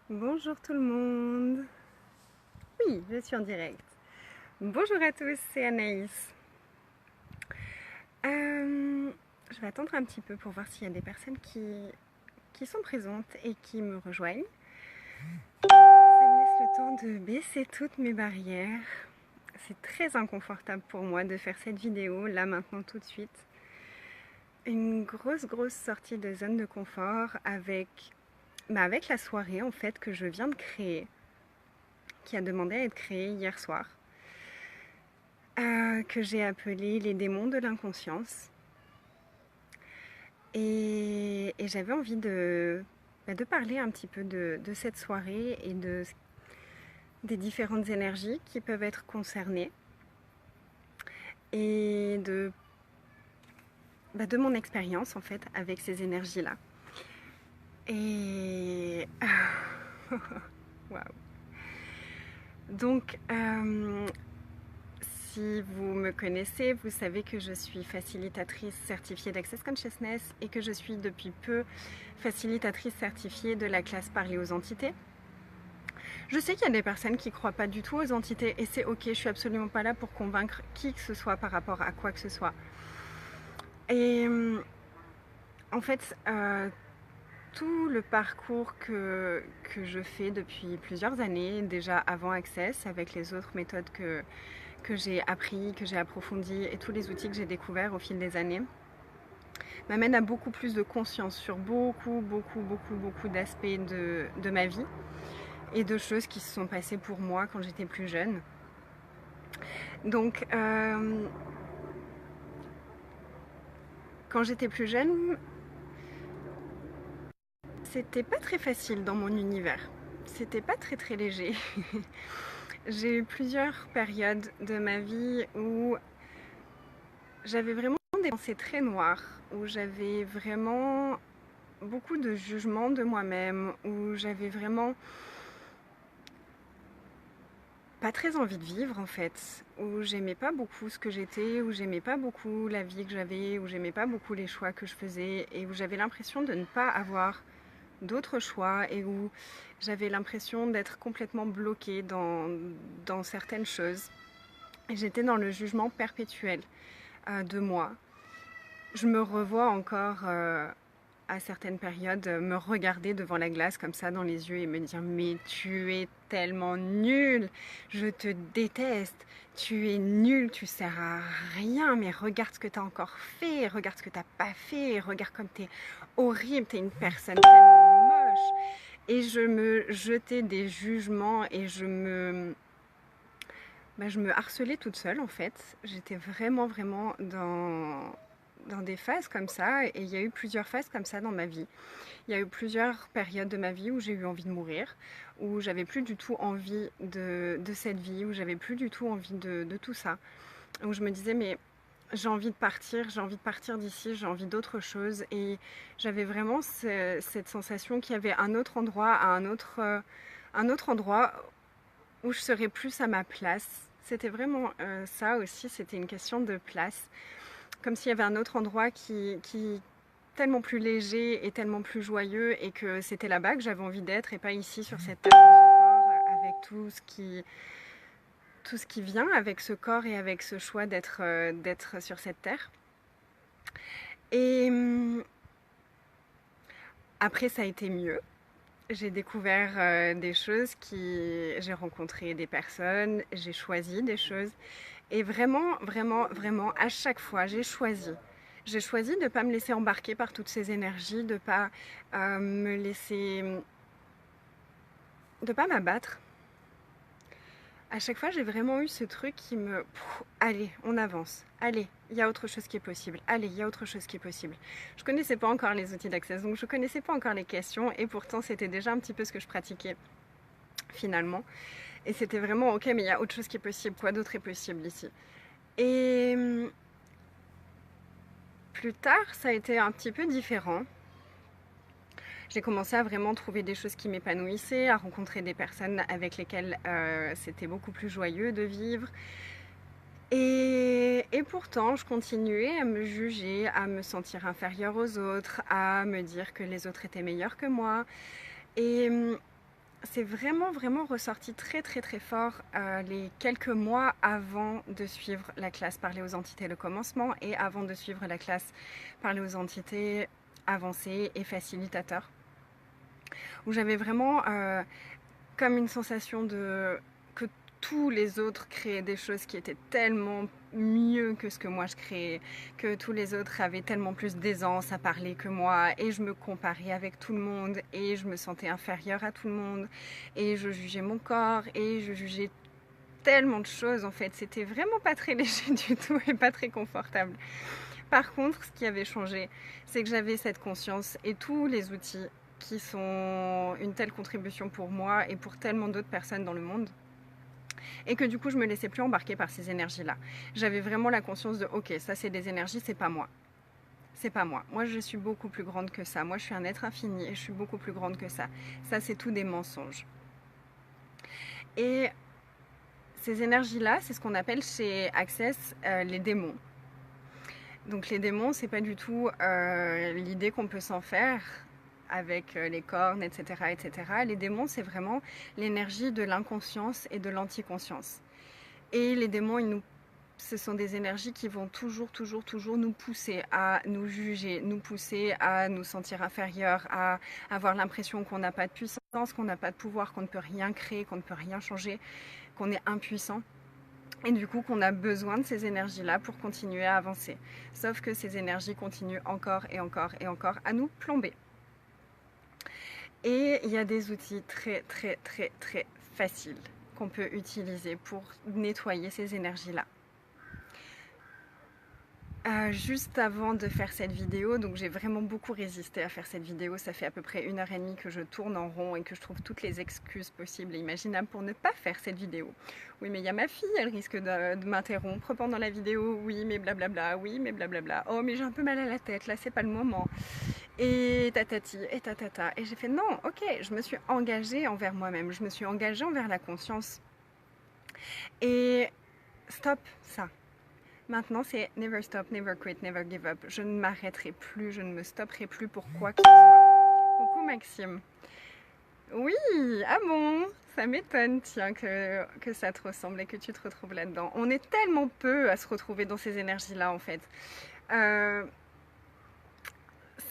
Bonjour tout le monde. Oui, je suis en direct. Bonjour à tous, c'est Anaïs. Je vais attendre un petit peu pour voir s'il y a des personnes qui sont présentes et qui me rejoignent. Ça me laisse le temps de baisser toutes mes barrières. C'est très inconfortable pour moi de faire cette vidéo là maintenant tout de suite. Une grosse sortie de zone de confort avec la soirée en fait que je viens de créer, qui a demandé à être créée hier soir. Que j'ai appelé les démons de l'inconscience. Et j'avais envie de parler un petit peu de cette soirée et des différentes énergies qui peuvent être concernées et de mon expérience en fait avec ces énergies-là. Et waouh. Donc, si vous me connaissez, vous savez que je suis facilitatrice certifiée d'Access Consciousness et que je suis depuis peu facilitatrice certifiée de la classe Parler aux entités. Je sais qu'il y a des personnes qui ne croient pas du tout aux entités et c'est ok, je suis absolument pas là pour convaincre qui que ce soit par rapport à quoi que ce soit. Et en fait, tout le parcours que je fais depuis plusieurs années, déjà avant Access, avec les autres méthodes que j'ai appris, que j'ai approfondi et tous les outils que j'ai découverts au fil des années, m'amène à beaucoup plus de conscience sur beaucoup d'aspects de ma vie et de choses qui se sont passées pour moi quand j'étais plus jeune. Donc, quand j'étais plus jeune, c'était pas très facile dans mon univers. C'était pas très léger. J'ai eu plusieurs périodes de ma vie où j'avais vraiment des pensées très noires, où j'avais vraiment beaucoup de jugements de moi-même, où j'avais vraiment pas très envie de vivre en fait, où j'aimais pas beaucoup ce que j'étais, où j'aimais pas beaucoup la vie que j'avais, où j'aimais pas beaucoup les choix que je faisais et où j'avais l'impression de ne pas avoir d'autres choix et où j'avais l'impression d'être complètement bloquée dans certaines choses. Et j'étais dans le jugement perpétuel de moi. Je me revois encore à certaines périodes me regarder devant la glace comme ça dans les yeux et me dire mais tu es tellement nul, je te déteste, tu es nul, tu sers à rien, mais regarde ce que tu as encore fait, regarde ce que tu n'as pas fait, regarde comme tu es horrible, tu es une personne tellement moche. Et je me jetais des jugements et je me harcelais toute seule en fait. J'étais vraiment dans des phases comme ça et il y a eu plusieurs phases comme ça dans ma vie. Il y a eu plusieurs périodes de ma vie où j'ai eu envie de mourir, où j'avais plus du tout envie de cette vie, où j'avais plus du tout envie de tout ça, où je me disais mais j'ai envie de partir d'ici, j'ai envie d'autre chose et j'avais vraiment cette sensation qu'il y avait un autre endroit, un autre endroit où je serais plus à ma place. C'était vraiment ça aussi, c'était une question de place. Comme s'il y avait un autre endroit qui tellement plus léger et tellement plus joyeux et que c'était là-bas que j'avais envie d'être et pas ici sur cette terre, dans ce corps, avec tout ce qui vient avec ce corps et avec ce choix d'être sur cette terre. Et après, ça a été mieux. J'ai découvert des choses j'ai rencontré des personnes, j'ai choisi des choses. Et vraiment, à chaque fois, j'ai choisi. J'ai choisi de ne pas me laisser embarquer par toutes ces énergies, de ne pas me laisser... de ne pas m'abattre. À chaque fois, j'ai vraiment eu ce truc qui me... allez, on avance. Allez, il y a autre chose qui est possible. Allez, il y a autre chose qui est possible. Je ne connaissais pas encore les outils d'accès, donc je ne connaissais pas encore les questions. Et pourtant, c'était déjà un petit peu ce que je pratiquais, finalement. Et c'était vraiment, ok, mais il y a autre chose qui est possible. Quoi d'autre est possible ici? Et plus tard, ça a été un petit peu différent. J'ai commencé à vraiment trouver des choses qui m'épanouissaient, à rencontrer des personnes avec lesquelles c'était beaucoup plus joyeux de vivre. Et pourtant, je continuais à me juger, à me sentir inférieure aux autres, à me dire que les autres étaient meilleurs que moi. Et c'est vraiment ressorti très fort les quelques mois avant de suivre la classe Parler aux entités le commencement et avant de suivre la classe Parler aux entités avancées et facilitateurs, où j'avais vraiment comme une sensation de que tous les autres créaient des choses qui étaient tellement mieux que ce que moi je créais, que tous les autres avaient tellement plus d'aisance à parler que moi, et je me comparais avec tout le monde, et je me sentais inférieure à tout le monde, et je jugeais mon corps, et je jugeais tellement de choses en fait. C'était vraiment pas très léger du tout et pas très confortable. Par contre, ce qui avait changé, c'est que j'avais cette conscience et tous les outils qui sont une telle contribution pour moi et pour tellement d'autres personnes dans le monde, et que du coup je me laissais plus embarquer par ces énergies-là. J'avais vraiment la conscience de ok, ça c'est des énergies, c'est pas moi. C'est pas moi. Moi je suis beaucoup plus grande que ça. Moi je suis un être infini et je suis beaucoup plus grande que ça. Ça c'est tout des mensonges. Et ces énergies-là, c'est ce qu'on appelle chez Access les démons. Donc les démons, c'est pas du tout l'idée qu'on peut s'en faire avec les cornes, etc., etc. Les démons, c'est vraiment l'énergie de l'inconscience et de l'anticonscience. Et les démons, ce sont des énergies qui vont toujours nous pousser à nous juger, nous pousser à nous sentir inférieurs, à avoir l'impression qu'on n'a pas de puissance, qu'on n'a pas de pouvoir, qu'on ne peut rien créer, qu'on ne peut rien changer, qu'on est impuissant. Et du coup qu'on a besoin de ces énergies-là pour continuer à avancer. Sauf que ces énergies continuent encore et encore et encore à nous plomber. Et il y a des outils très faciles qu'on peut utiliser pour nettoyer ces énergies-là. Juste avant de faire cette vidéo, donc j'ai vraiment beaucoup résisté à faire cette vidéo, ça fait à peu près 1h30 que je tourne en rond et que je trouve toutes les excuses possibles et imaginables pour ne pas faire cette vidéo. Oui mais il y a ma fille, elle risque de m'interrompre pendant la vidéo, oui mais blablabla, oui mais blablabla, oh mais j'ai un peu mal à la tête, là c'est pas le moment, et tatati, et tatata, et j'ai fait non, ok, je me suis engagée envers moi-même, je me suis engagée envers la conscience, et stop ça. Maintenant, c'est never stop, never quit, never give up. Je ne m'arrêterai plus, je ne me stopperai plus pour quoi qu'il soit. Coucou Maxime. Oui, ah bon, ça m'étonne, tiens, que ça te ressemble et que tu te retrouves là-dedans. On est tellement peu à se retrouver dans ces énergies-là, en fait.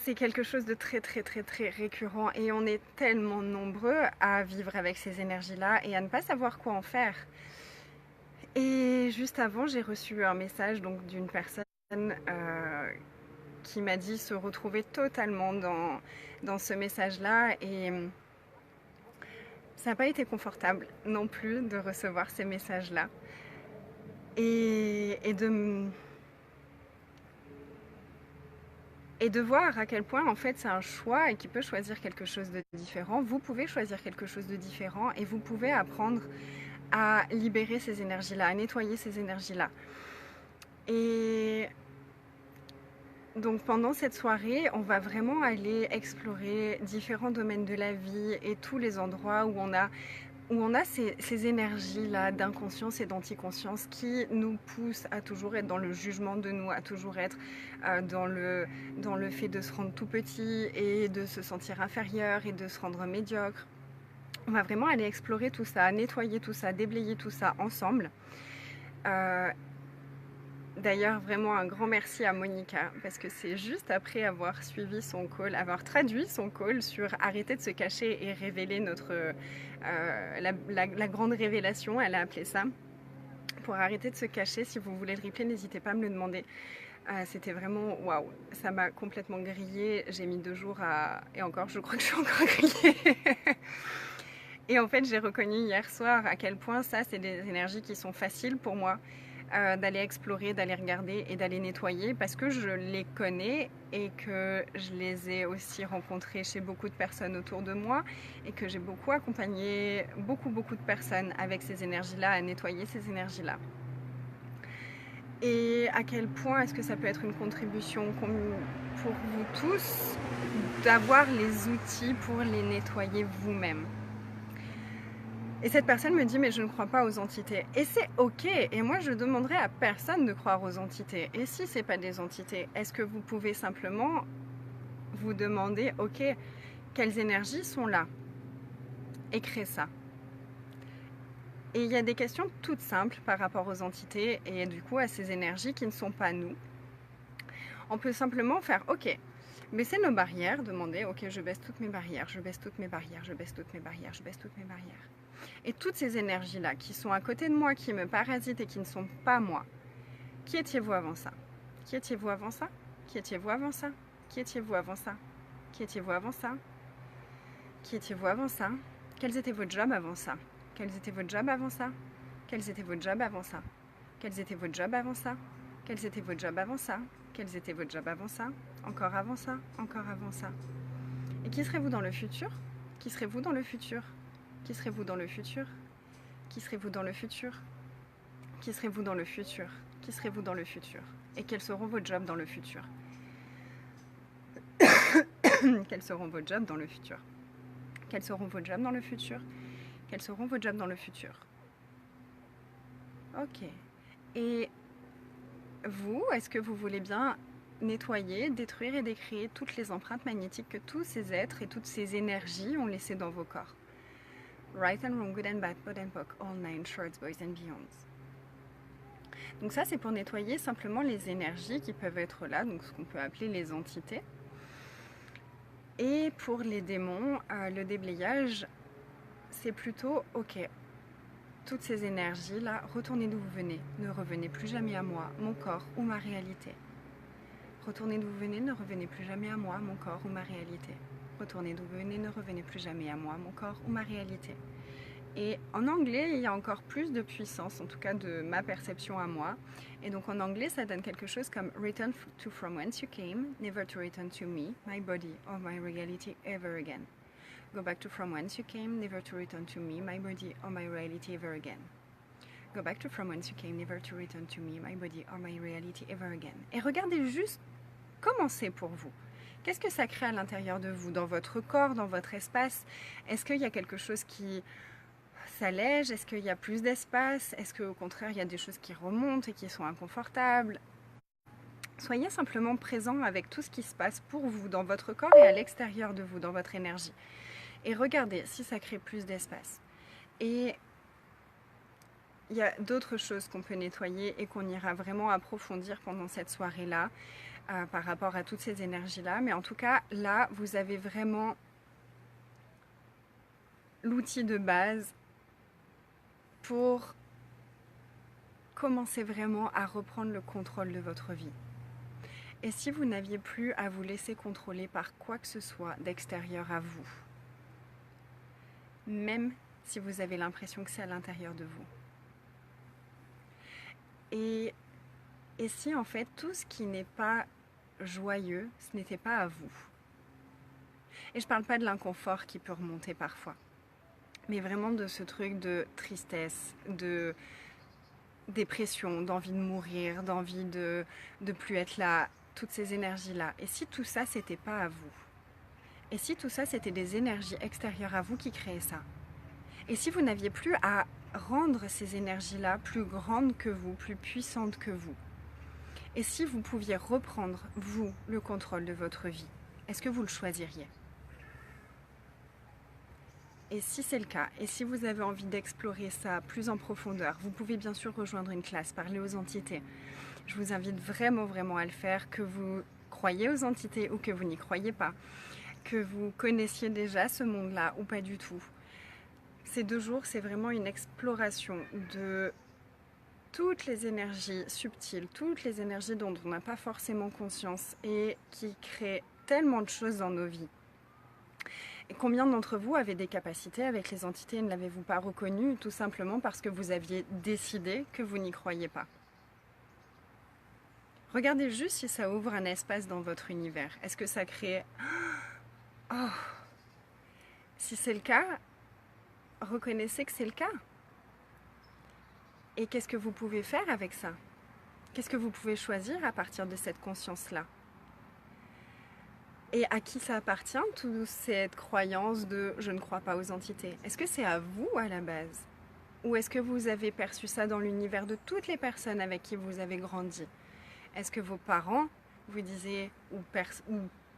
C'est quelque chose de très récurrent et on est tellement nombreux à vivre avec ces énergies-là et à ne pas savoir quoi en faire. Et juste avant, j'ai reçu un message donc d'une personne qui m'a dit se retrouver totalement dans ce message-là, et ça n'a pas été confortable non plus de recevoir ces messages-là et de voir à quel point en fait c'est un choix et qu'il peut choisir quelque chose de différent. Vous pouvez choisir quelque chose de différent et vous pouvez apprendre à libérer ces énergies-là, à nettoyer ces énergies-là. Et donc pendant cette soirée, on va vraiment aller explorer différents domaines de la vie et tous les endroits où on a ces énergies-là d'inconscience et d'anticonscience qui nous poussent à toujours être dans le jugement de nous, à toujours être dans le fait de se rendre tout petit et de se sentir inférieur et de se rendre médiocre. On va vraiment aller explorer tout ça, nettoyer tout ça, déblayer tout ça ensemble. D'ailleurs, vraiment un grand merci à Monica, parce que c'est juste après avoir suivi son call, avoir traduit son call sur arrêter de se cacher et révéler la grande révélation, elle a appelé ça, pour arrêter de se cacher. Si vous voulez le replay, n'hésitez pas à me le demander. C'était vraiment waouh, ça m'a complètement grillée. J'ai mis 2 jours et encore, je crois que je suis encore grillée. Et en fait, j'ai reconnu hier soir à quel point ça, c'est des énergies qui sont faciles pour moi d'aller explorer, d'aller regarder et d'aller nettoyer, parce que je les connais et que je les ai aussi rencontrées chez beaucoup de personnes autour de moi et que j'ai beaucoup accompagné beaucoup de personnes avec ces énergies-là, à nettoyer ces énergies-là. Et à quel point est-ce que ça peut être une contribution pour vous tous d'avoir les outils pour les nettoyer vous-même. Et cette personne me dit mais je ne crois pas aux entités. Et c'est ok. Et moi je demanderai à personne de croire aux entités. Et si ce n'est pas des entités, est-ce que vous pouvez simplement vous demander ok, quelles énergies sont là? et crée ça. Et il y a des questions toutes simples par rapport aux entités et du coup à ces énergies qui ne sont pas nous. On peut simplement faire ok, baisser nos barrières, demander ok, je baisse toutes mes barrières, je baisse toutes mes barrières, je baisse toutes mes barrières, je baisse toutes mes barrières. Et toutes ces énergies-là qui sont à côté de moi, qui me parasitent et qui ne sont pas moi, qui étiez-vous avant ça? Qui étiez-vous avant ça? Qui étiez-vous avant ça? Qui étiez-vous avant ça? Qui étiez-vous avant ça? Qui étiez-vous avant ça? Quels étaient vos jobs avant ça? Quels étaient vos jobs avant ça? Quels étaient vos jobs avant ça? Quels étaient vos jobs avant ça? Quels étaient vos jobs avant ça? Quels étaient vos jobs avant ça? Encore avant ça? Encore avant ça? Et qui serez-vous dans le futur? Qui serez-vous dans le futur? Qui serez-vous dans le futur? Qui serez-vous dans le futur? Qui serez-vous dans le futur? Qui serez-vous dans le futur? Et quels seront vos jobs dans le futur? Quels seront vos jobs dans le futur? Quels seront vos jobs dans le futur? Quels seront vos jobs dans le futur? Ok. Et vous, est-ce que vous voulez bien nettoyer, détruire et décréer toutes les empreintes magnétiques que tous ces êtres et toutes ces énergies ont laissées dans vos corps? Right and wrong, good and bad, pod and poc, all nine, shorts, boys and beyonds. Donc ça, c'est pour nettoyer simplement les énergies qui peuvent être là, donc ce qu'on peut appeler les entités. Et pour les démons, le déblayage, c'est plutôt, ok, toutes ces énergies-là, retournez d'où vous venez, ne revenez plus jamais à moi, mon corps ou ma réalité. Retournez d'où vous venez, ne revenez plus jamais à moi, mon corps ou ma réalité. Retournez d'où vous venez, ne revenez plus jamais à moi, mon corps ou ma réalité. Et en anglais, il y a encore plus de puissance, en tout cas de ma perception à moi. Et donc en anglais, ça donne quelque chose comme Return to from whence you came, never to return to me, my body or my reality ever again. Go back to from whence you came, never to return to me, my body or my reality ever again. Go back to from whence you came, never to return to me, my body or my reality ever again. Et regardez juste comment c'est pour vous. Qu'est-ce que ça crée à l'intérieur de vous, dans votre corps, dans votre espace? Est-ce qu'il y a quelque chose qui s'allège? Est-ce qu'il y a plus d'espace? Est-ce qu'au contraire, il y a des choses qui remontent et qui sont inconfortables? Soyez simplement présent avec tout ce qui se passe pour vous, dans votre corps et à l'extérieur de vous, dans votre énergie. Et regardez si ça crée plus d'espace. Et il y a d'autres choses qu'on peut nettoyer et qu'on ira vraiment approfondir pendant cette soirée-là, par rapport à toutes ces énergies-là. Mais en tout cas, là, vous avez vraiment l'outil de base pour commencer vraiment à reprendre le contrôle de votre vie. Et si vous n'aviez plus à vous laisser contrôler par quoi que ce soit d'extérieur à vous, même si vous avez l'impression que c'est à l'intérieur de vous. Et si en fait tout ce qui n'est pas joyeux, ce n'était pas à vous. Et je ne parle pas de l'inconfort qui peut remonter parfois, mais vraiment de ce truc de tristesse, de dépression, d'envie de mourir, d'envie de plus être là, toutes ces énergies-là. Et si tout ça, c'était pas à vous? Et si tout ça, c'était des énergies extérieures à vous qui créaient ça? Et si vous n'aviez plus à rendre ces énergies-là plus grandes que vous, plus puissantes que vous? Et si vous pouviez reprendre, vous, le contrôle de votre vie, est-ce que vous le choisiriez? Et si c'est le cas, et si vous avez envie d'explorer ça plus en profondeur, vous pouvez bien sûr rejoindre une classe, parler aux entités. Je vous invite vraiment, vraiment à le faire, que vous croyez aux entités ou que vous n'y croyez pas, que vous connaissiez déjà ce monde-là ou pas du tout. Ces 2 jours, c'est vraiment une exploration de toutes les énergies subtiles, toutes les énergies dont on n'a pas forcément conscience et qui créent tellement de choses dans nos vies. Et combien d'entre vous avez des capacités avec les entités et ne l'avez-vous pas reconnu tout simplement parce que vous aviez décidé que vous n'y croyez pas? Regardez juste si ça ouvre un espace dans votre univers. Est-ce que ça crée... Oh! Si c'est le cas, reconnaissez que c'est le cas. Et qu'est-ce que vous pouvez faire avec ça? Qu'est-ce que vous pouvez choisir à partir de cette conscience-là? Et à qui ça appartient, toute cette croyance de « je ne crois pas aux entités ». Est-ce que c'est à vous à la base? Ou est-ce que vous avez perçu ça dans l'univers de toutes les personnes avec qui vous avez grandi? Est-ce que vos parents vous disaient ou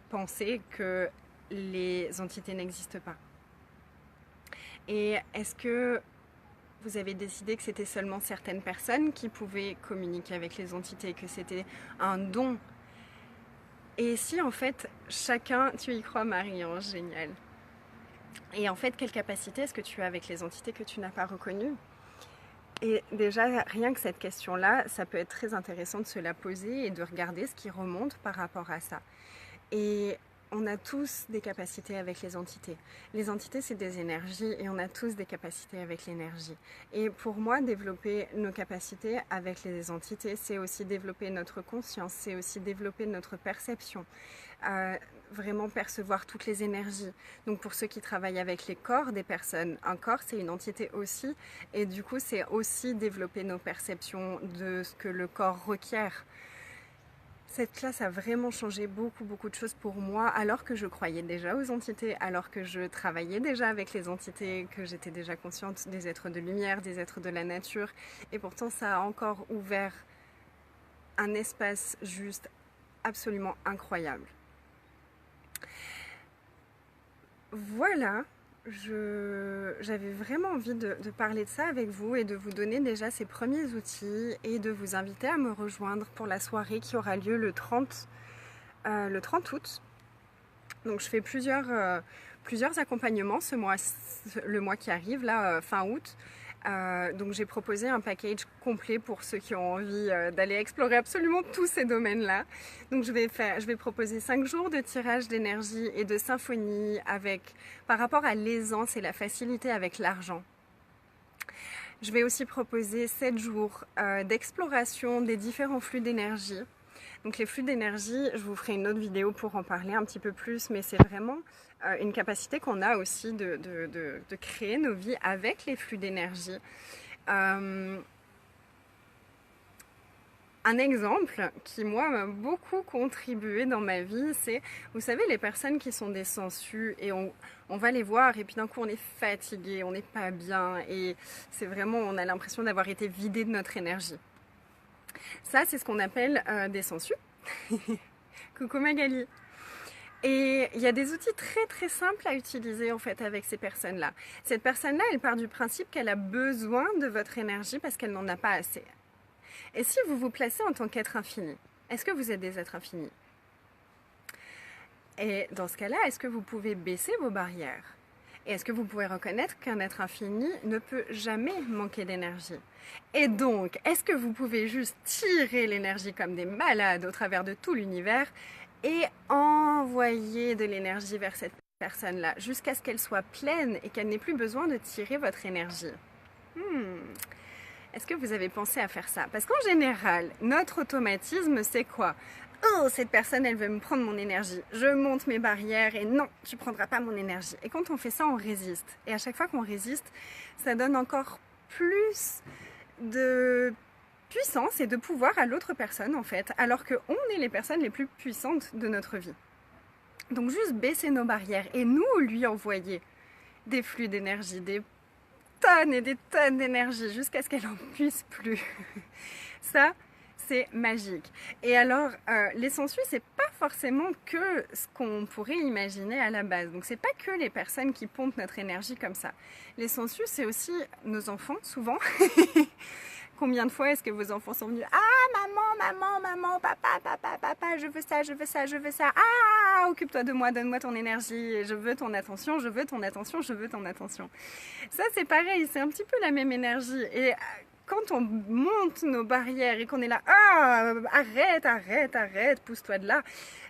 pensaient que les entités n'existent pas? Et est-ce que vous avez décidé que c'était seulement certaines personnes qui pouvaient communiquer avec les entités, que c'était un don? Et si en fait chacun, tu y crois Marie-Ange, génial. Et en fait, quelle capacité est-ce que tu as avec les entités que tu n'as pas reconnues? Et déjà, rien que cette question-là, ça peut être très intéressant de se la poser et de regarder ce qui remonte par rapport à ça. Et on a tous des capacités avec les entités. Les entités, c'est des énergies et on a tous des capacités avec l'énergie. Et pour moi, développer nos capacités avec les entités, c'est aussi développer notre conscience, c'est aussi développer notre perception. Vraiment percevoir toutes les énergies. Donc pour ceux qui travaillent avec les corps des personnes, un corps c'est une entité aussi, et du coup c'est aussi développer nos perceptions de ce que le corps requiert. Cette classe a vraiment changé beaucoup de choses pour moi, alors que je croyais déjà aux entités, alors que je travaillais déjà avec les entités, que j'étais déjà consciente des êtres de lumière, des êtres de la nature, et pourtant ça a encore ouvert un espace juste absolument incroyable. Voilà, j'avais vraiment envie de parler de ça avec vous et de vous donner déjà ces premiers outils et de vous inviter à me rejoindre pour la soirée qui aura lieu le 30 août. Donc je fais plusieurs accompagnements le mois qui arrive, là, fin août. Donc j'ai proposé un package complet pour ceux qui ont envie d'aller explorer absolument tous ces domaines-là. Donc je vais proposer 5 jours de tirage d'énergie et de symphonie par rapport à l'aisance et la facilité avec l'argent. Je vais aussi proposer 7 jours d'exploration des différents flux d'énergie. Donc les flux d'énergie, je vous ferai une autre vidéo pour en parler un petit peu plus, mais c'est vraiment une capacité qu'on a aussi de créer nos vies avec les flux d'énergie. Un exemple qui, moi, m'a beaucoup contribué dans ma vie, c'est, vous savez, les personnes qui sont des sensus et on va les voir et puis d'un coup on est fatigué, on n'est pas bien et c'est vraiment, on a l'impression d'avoir été vidé de notre énergie. Ça, c'est ce qu'on appelle des sensus. Coucou Magali. Et il y a des outils très simples à utiliser en fait avec ces personnes-là. Cette personne-là, elle part du principe qu'elle a besoin de votre énergie parce qu'elle n'en a pas assez. Et si vous vous placez en tant qu'être infini, est-ce que vous êtes des êtres infinis? Et dans ce cas-là, est-ce que vous pouvez baisser vos barrières? Et est-ce que vous pouvez reconnaître qu'un être infini ne peut jamais manquer d'énergie? Et donc, est-ce que vous pouvez juste tirer l'énergie comme des malades au travers de tout l'univers et envoyer de l'énergie vers cette personne-là jusqu'à ce qu'elle soit pleine et qu'elle n'ait plus besoin de tirer votre énergie? Est-ce que vous avez pensé à faire ça? Parce qu'en général, notre automatisme, c'est quoi? Oh, cette personne, elle veut me prendre mon énergie. Je monte mes barrières et non, tu ne prendras pas mon énergie. Et quand on fait ça, on résiste. Et à chaque fois qu'on résiste, ça donne encore plus de puissance et de pouvoir à l'autre personne, en fait, alors qu'on est les personnes les plus puissantes de notre vie. Donc juste baisser nos barrières et nous lui envoyer des flux d'énergie, des tonnes et des tonnes d'énergie jusqu'à ce qu'elle n'en puisse plus. Ça, c'est magique. Et alors, les sensus, c'est pas forcément que ce qu'on pourrait imaginer à la base. Donc, c'est pas que les personnes qui pompent notre énergie comme ça. Les sensus, c'est aussi nos enfants, souvent. Combien de fois est-ce que vos enfants sont venus? Ah, maman, papa, je veux ça, je veux ça, je veux ça. Ah, occupe-toi de moi, donne-moi ton énergie, je veux ton attention, je veux ton attention, je veux ton attention. Ça, c'est pareil, c'est un petit peu la même énergie. Et quand on monte nos barrières et qu'on est là, ah, arrête, pousse-toi de là,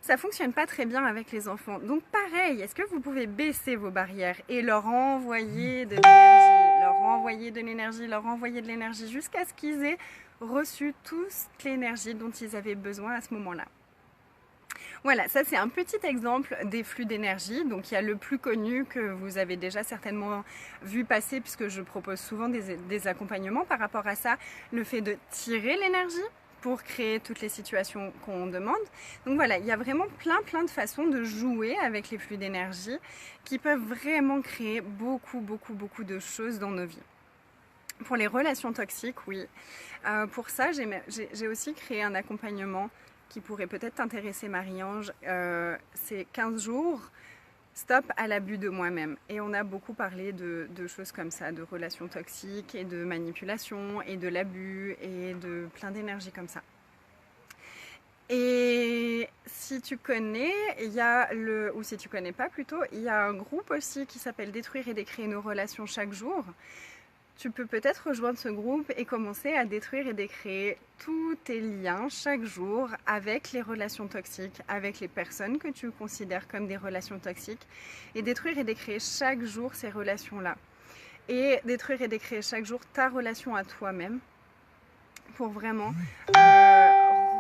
ça fonctionne pas très bien avec les enfants. Donc pareil, est-ce que vous pouvez baisser vos barrières et leur envoyer de l'énergie, leur envoyer de l'énergie jusqu'à ce qu'ils aient reçu toute l'énergie dont ils avaient besoin à ce moment-là. Voilà, ça c'est un petit exemple des flux d'énergie. Donc il y a le plus connu que vous avez déjà certainement vu passer puisque je propose souvent des accompagnements par rapport à ça. Le fait de tirer l'énergie pour créer toutes les situations qu'on demande. Donc voilà, il y a vraiment plein de façons de jouer avec les flux d'énergie qui peuvent vraiment créer beaucoup de choses dans nos vies. Pour les relations toxiques, oui. Pour ça, j'ai aussi créé un accompagnement qui pourrait peut-être t'intéresser, Marie-Ange. C'est 15 jours stop à l'abus de moi-même. Et on a beaucoup parlé de choses comme ça, de relations toxiques et de manipulation et de l'abus et de plein d'énergie comme ça. Et si tu connais, il y a ou si tu connais pas plutôt, il y a un groupe aussi qui s'appelle Détruire et décréer nos relations chaque jour. Tu peux peut-être rejoindre ce groupe et commencer à détruire et décréer tous tes liens chaque jour avec les relations toxiques, avec les personnes que tu considères comme des relations toxiques, et détruire et décréer chaque jour ces relations-là. Et détruire et décréer chaque jour ta relation à toi-même pour vraiment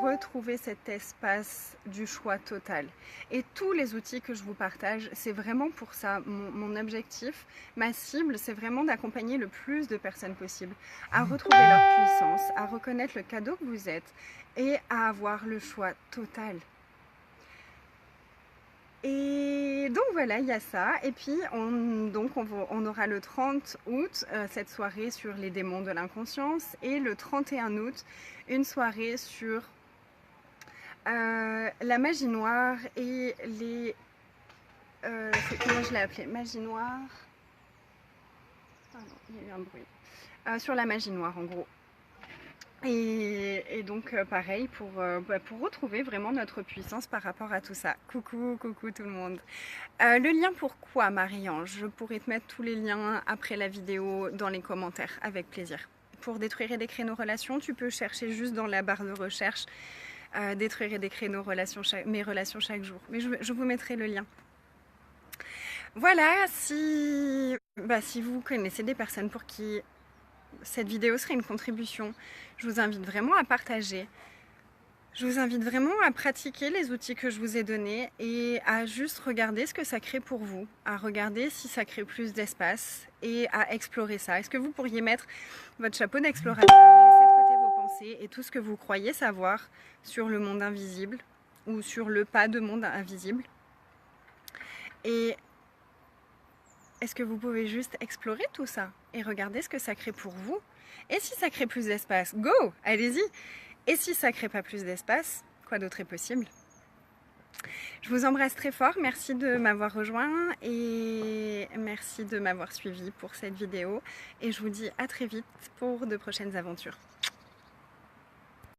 retrouver cet espace du choix total. Et tous les outils que je vous partage, c'est vraiment pour ça. Mon objectif, ma cible, c'est vraiment d'accompagner le plus de personnes possible à retrouver leur puissance, à reconnaître le cadeau que vous êtes et à avoir le choix total. Et donc voilà, il y a ça. Et puis on aura le 30 août cette soirée sur les démons de l'inconscience, et le 31 août une soirée sur la magie noire et les... comment je l'ai appelé? Magie noire... Pardon, il y a eu un bruit. Sur la magie noire en gros. Et donc pareil pour retrouver vraiment notre puissance par rapport à tout ça. Coucou tout le monde. Le lien pourquoi Marie-Ange, je pourrais te mettre tous les liens après la vidéo dans les commentaires avec plaisir. Pour détruire et décréer nos relations, tu peux chercher juste dans la barre de recherche détruire et décréer mes relations chaque jour. Mais je vous mettrai le lien. Voilà, si vous connaissez des personnes pour qui cette vidéo serait une contribution, je vous invite vraiment à partager. Je vous invite vraiment à pratiquer les outils que je vous ai donnés et à juste regarder ce que ça crée pour vous, à regarder si ça crée plus d'espace et à explorer ça. Est-ce que vous pourriez mettre votre chapeau d'explorateur, laisser de côté vos pensées et tout ce que vous croyez savoir sur le monde invisible ou sur le pas de monde invisible? Et est-ce que vous pouvez juste explorer tout ça et regarder ce que ça crée pour vous? Et si ça crée plus d'espace, go, allez-y. Et si ça crée pas plus d'espace, quoi d'autre est possible? Je vous embrasse très fort, merci de m'avoir rejoint et merci de m'avoir suivi pour cette vidéo. Et je vous dis à très vite pour de prochaines aventures.